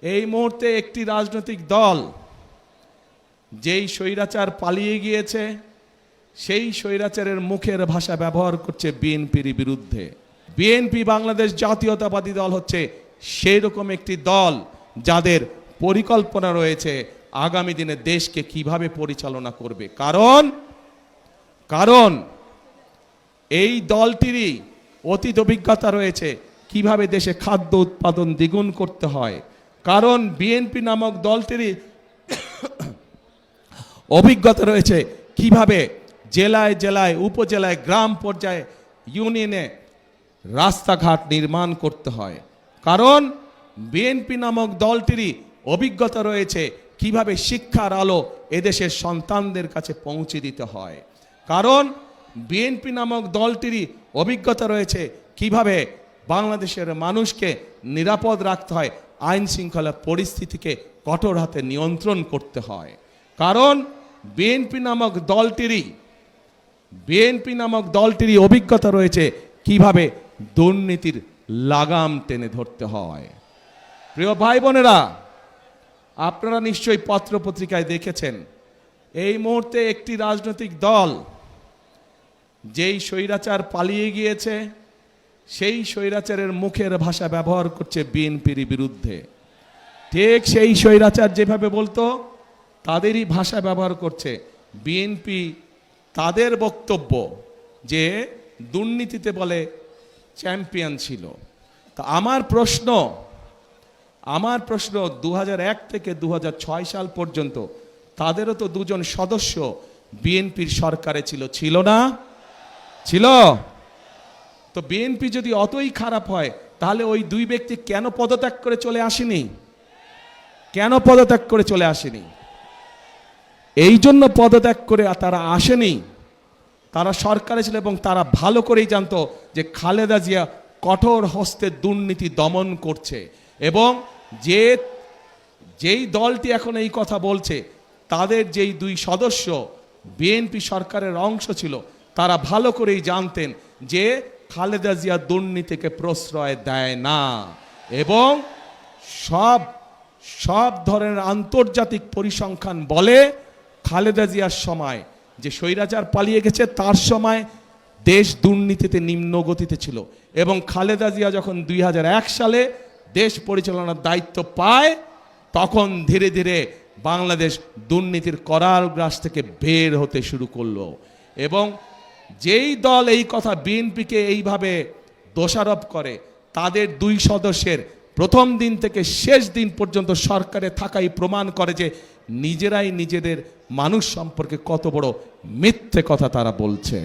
এই মুহূর্তে একটি রাজনৈতিক দল যেই স্বৈরাচার পালিয়ে গিয়েছে সেই স্বৈরাচারের মুখের ভাষা ব্যবহার করছে বিএনপির বিরুদ্ধে। বিএনপি বাংলাদেশ জাতীয়তাবাদী দল হচ্ছে সেই রকম একটি দল যাদের পরিকল্পনা রয়েছে আগামী দিনে দেশকে কিভাবে পরিচালনা করবে। কারণ এই দলটিরই অতীত অভিজ্ঞতা রয়েছে কিভাবে দেশে খাদ্য উৎপাদন দ্বিগুণ করতে হয়। কারণ বিএনপি নামক দলটিরই অভিজ্ঞতা রয়েছে কিভাবে জেলায় জেলায় উপজেলায় গ্রাম পর্যায়ে ইউনিয়নে রাস্তাঘাট নির্মাণ করতে হয়। কারণ বিএনপি নামক দলটিরই অভিজ্ঞতা রয়েছে কিভাবে শিক্ষার আলো এদেশের সন্তানদের কাছে পৌঁছে দিতে হয়। কারণ বিএনপি নামক দলটিরই অভিজ্ঞতা রয়েছে কিভাবে বাংলাদেশের মানুষকে নিরাপদ রাখতে হয়, আইন শৃঙ্খলা পরিস্থিতিকে কঠোর হাতে নিয়ন্ত্রণ করতে হয়। কারণ বিএনপি নামক দলটিরই অভিজ্ঞতা রয়েছে কিভাবে দুর্নীতির লাগাম টেনে ধরতে হয়। প্রিয় ভাই বোনেরা, আপনারা নিশ্চয়ই পত্রপত্রিকায় দেখেছেন এই মুহূর্তে একটি রাজনৈতিক দল যেই স্বৈরাচার পালিয়ে গিয়েছে সেই স্বৈরাচারের মুখের ভাষা ব্যবহার করছে বিএনপির বিরুদ্ধে। ঠিক সেই স্বৈরাচার যেভাবে বলতো তাদেরই ভাষা ব্যবহার করছে বিএনপি। তাদের বক্তব্য যে দুর্নীতিতে বলে চ্যাম্পিয়ন ছিল। তা আমার প্রশ্ন 2001 থেকে 2006 সাল পর্যন্ত তাদেরও তো দুজন সদস্য বিএনপির সরকারে ছিল না? ছিল। তো বিএনপি যদি অতই খারাপ হয় তাহলে ওই দুই ব্যক্তি কেন পদত্যাগ করে চলে আসেনি? এই জন্য পদত্যাগ করে তারা আসেনি। তারা সরকারে ছিল এবং তারা ভালো করেই জানতো যে খালেদা জিয়া কঠোর হস্তে দুর্নীতি দমন করছে। এবং যেই দলটি এখন এই কথা বলছে তাদের যেই দুই সদস্য বিএনপি সরকারের অংশ ছিল তারা ভালো করেই জানতেন যে খালেদা জিয়া দুর্নীতিকে প্রশ্রয় দেয় না। এবং সব ধরনের আন্তর্জাতিক পরিসংখ্যান বলে খালেদা জিয়ার সময় যে স্বৈরাচার পালিয়ে গেছে তার সময় দেশ দুর্নীতিতে নিম্ন গতিতে ছিল। এবং খালেদা জিয়া যখন 2001 সালে দেশ পরিচালনার দায়িত্ব পায় তখন ধীরে ধীরে বাংলাদেশ দুর্নীতির করাল গ্রাস থেকে বের হতে শুরু করলো। এবং যেই দল এই কথা বিএনপিকে এইভাবে দোষারোপ করে তাদের দুই সদস্যের প্রথম দিন থেকে শেষ দিন পর্যন্ত সরকারে থাকাই প্রমাণ করে যে নিজেরাই নিজেদের মানুষ সম্পর্কে কত বড় মিথ্যে কথা তারা বলছে।